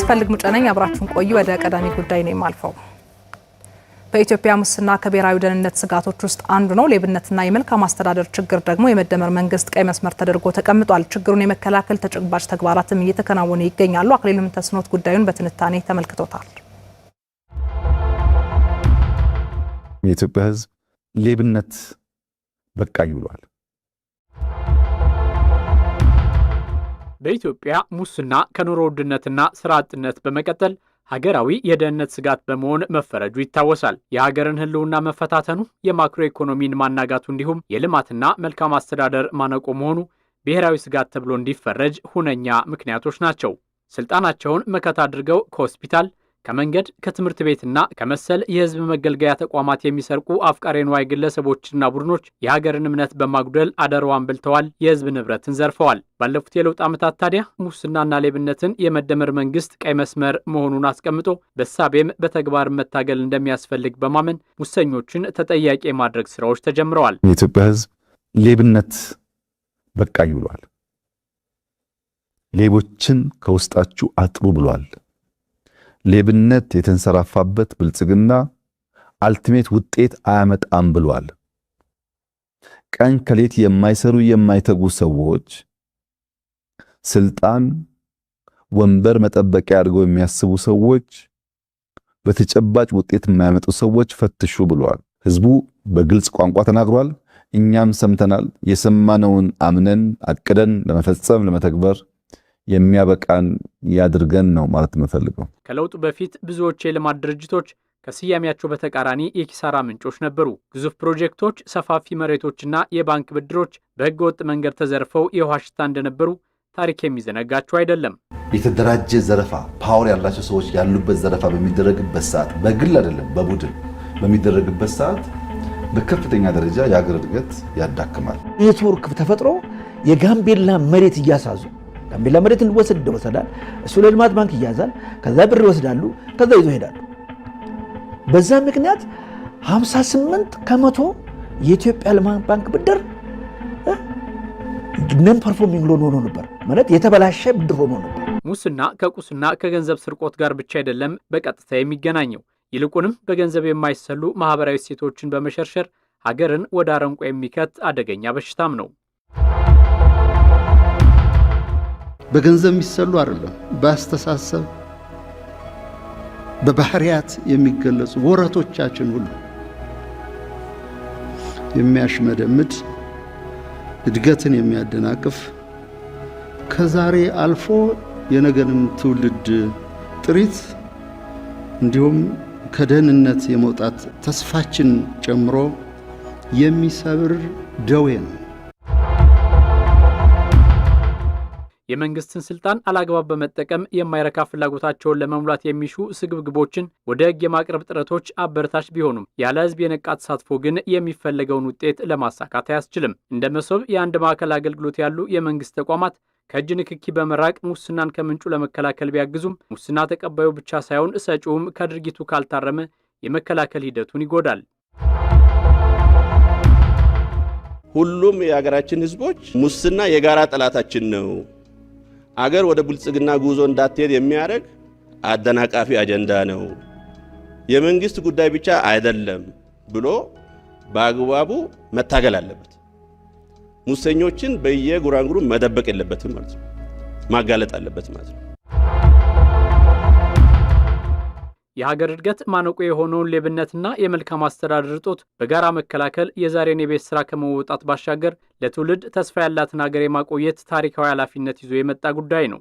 ስፈልግ ሙጨነኝ አብራችሁን ቆዩ። ወደ ቀዳሚ ጉዳይ ነው የማልፈው። በኢትዮጵያ ሙስና ከብሔራዊ ደህንነት ስጋቶች ውስጥ አንዱ ነው። ሌብነትና የመልካም አስተዳደር ችግር ደግሞ የመደመር መንግስት ቀይ መስመር ተደርጎ ተቀምጧል። ችግሩን የመከላከል ተጨባጭ ተግባራትም እየተከናወኑ ይገኛሉ። አክሊሉም ተስኖት ጉዳዩን በትንታኔ ተመልክቶታል። የኢትዮጵያ ሕዝብ ሌብነት በቃ ይሏል። በኢትዮጵያ ሙስና ከኑሮ ውድነትና ስራ አጥነት በመቀጠል ሀገራዊ የደህንነት ስጋት በመሆን መፈረጁ ይታወሳል። የሀገርን ህልውና መፈታተኑ፣ የማክሮ ኢኮኖሚን ማናጋቱ እንዲሁም የልማትና መልካም አስተዳደር ማነቆ መሆኑ ብሔራዊ ስጋት ተብሎ እንዲፈረጅ ሁነኛ ምክንያቶች ናቸው። ስልጣናቸውን መከታ አድርገው ከሆስፒታል፣ ከመንገድ፣ ከትምህርት ቤትና ከመሰል የህዝብ መገልገያ ተቋማት የሚሰርቁ አፍቃሪ ንዋይ ግለሰቦችና ቡድኖች የሀገርን እምነት በማጉደል አደረዋን በልተዋል፣ የህዝብ ንብረትን ዘርፈዋል። ባለፉት የለውጥ ዓመታት ታዲያ ሙስናና ሌብነትን የመደመር መንግስት ቀይ መስመር መሆኑን አስቀምጦ በሳቤም በተግባር መታገል እንደሚያስፈልግ በማመን ሙሰኞችን ተጠያቂ የማድረግ ስራዎች ተጀምረዋል። የኢትዮጵያ ህዝብ ሌብነት በቃ ይሏል። ሌቦችን ከውስጣችሁ አጥሩ ብሏል። ሌብነት የተንሰራፋበት ብልጽግና አልቲሜት ውጤት አያመጣም ብሏል። ቀን ከሌት የማይሰሩ የማይተጉ ሰዎች ስልጣን ወንበር መጠበቂያ አድርገው የሚያስቡ ሰዎች በተጨባጭ ውጤት የማያመጡ ሰዎች ፈትሹ ብሏል። ህዝቡ በግልጽ ቋንቋ ተናግሯል። እኛም ሰምተናል። የሰማነውን አምነን አቅደን ለመፈጸም ለመተግበር የሚያበቃን ያድርገን ነው ማለት የምፈልገው። ከለውጡ በፊት ብዙዎች የልማት ድርጅቶች ከስያሜያቸው በተቃራኒ የኪሳራ ምንጮች ነበሩ። ግዙፍ ፕሮጀክቶች፣ ሰፋፊ መሬቶችና የባንክ ብድሮች በህገወጥ መንገድ ተዘርፈው የውሃ ሽታ እንደነበሩ ታሪክ የሚዘነጋቸው አይደለም። የተደራጀ ዘረፋ፣ ፓወር ያላቸው ሰዎች ያሉበት ዘረፋ በሚደረግበት ሰዓት፣ በግል አይደለም በቡድን በሚደረግበት ሰዓት በከፍተኛ ደረጃ የሀገር እድገት ያዳክማል። ኔትወርክ ተፈጥሮ የጋምቤላ መሬት እያሳዙ ጋምቤላ መሬት ይወሰዳል። እሱ ለልማት ባንክ ይያዛል። ከዛ ብር ይወስዳሉ። ከዛ ይዞ ሄዳሉ። በዛ ምክንያት 58% የኢትዮጵያ ልማት ባንክ ብድር ነን ፐርፎርሚንግ ሎን ሆኖ ነበር፣ ማለት የተበላሸ ብድር ሆኖ ነበር። ሙስና ከቁስና ከገንዘብ ስርቆት ጋር ብቻ አይደለም በቀጥታ የሚገናኘው። ይልቁንም በገንዘብ የማይሰሉ ማህበራዊ እሴቶችን በመሸርሸር ሀገርን ወደ አረንቋ የሚከት አደገኛ በሽታም ነው። በገንዘብ የሚሰሉ አይደለም፣ በአስተሳሰብ በባህሪያት የሚገለጹ ወረቶቻችን ሁሉ የሚያሽመደምድ እድገትን የሚያደናቅፍ ከዛሬ አልፎ የነገንም ትውልድ ጥሪት እንዲሁም ከደህንነት የመውጣት ተስፋችን ጨምሮ የሚሰብር ደዌ ነው። የመንግስትን ስልጣን አላግባብ በመጠቀም የማይረካ ፍላጎታቸውን ለመሙላት የሚሹ ስግብግቦችን ወደ ህግ የማቅረብ ጥረቶች አበረታች ቢሆኑም ያለ ህዝብ የነቃ ተሳትፎ ግን የሚፈለገውን ውጤት ለማሳካት አያስችልም። እንደ መሶብ የአንድ ማዕከል አገልግሎት ያሉ የመንግስት ተቋማት ከእጅ ንክኪ በመራቅ ሙስናን ከምንጩ ለመከላከል ቢያግዙም ሙስና ተቀባዩ ብቻ ሳይሆን ሰጪውም ከድርጊቱ ካልታረመ የመከላከል ሂደቱን ይጎዳል። ሁሉም የሀገራችን ህዝቦች ሙስና የጋራ ጠላታችን ነው፣ አገር ወደ ብልጽግና ጉዞ እንዳትሄድ የሚያደርግ አደናቃፊ አጀንዳ ነው፣ የመንግስት ጉዳይ ብቻ አይደለም ብሎ በአግባቡ መታገል አለበት። ሙሰኞችን በየጉራንጉሩ መደበቅ የለበትም ማለት ነው፣ ማጋለጥ አለበት ማለት ነው። የሀገር እድገት ማነቆ የሆነውን ሌብነትና የመልካም አስተዳደር እጦት በጋራ መከላከል የዛሬን የቤት ስራ ከመወጣት ባሻገር ለትውልድ ተስፋ ያላትን ሀገር የማቆየት ታሪካዊ ኃላፊነት ይዞ የመጣ ጉዳይ ነው።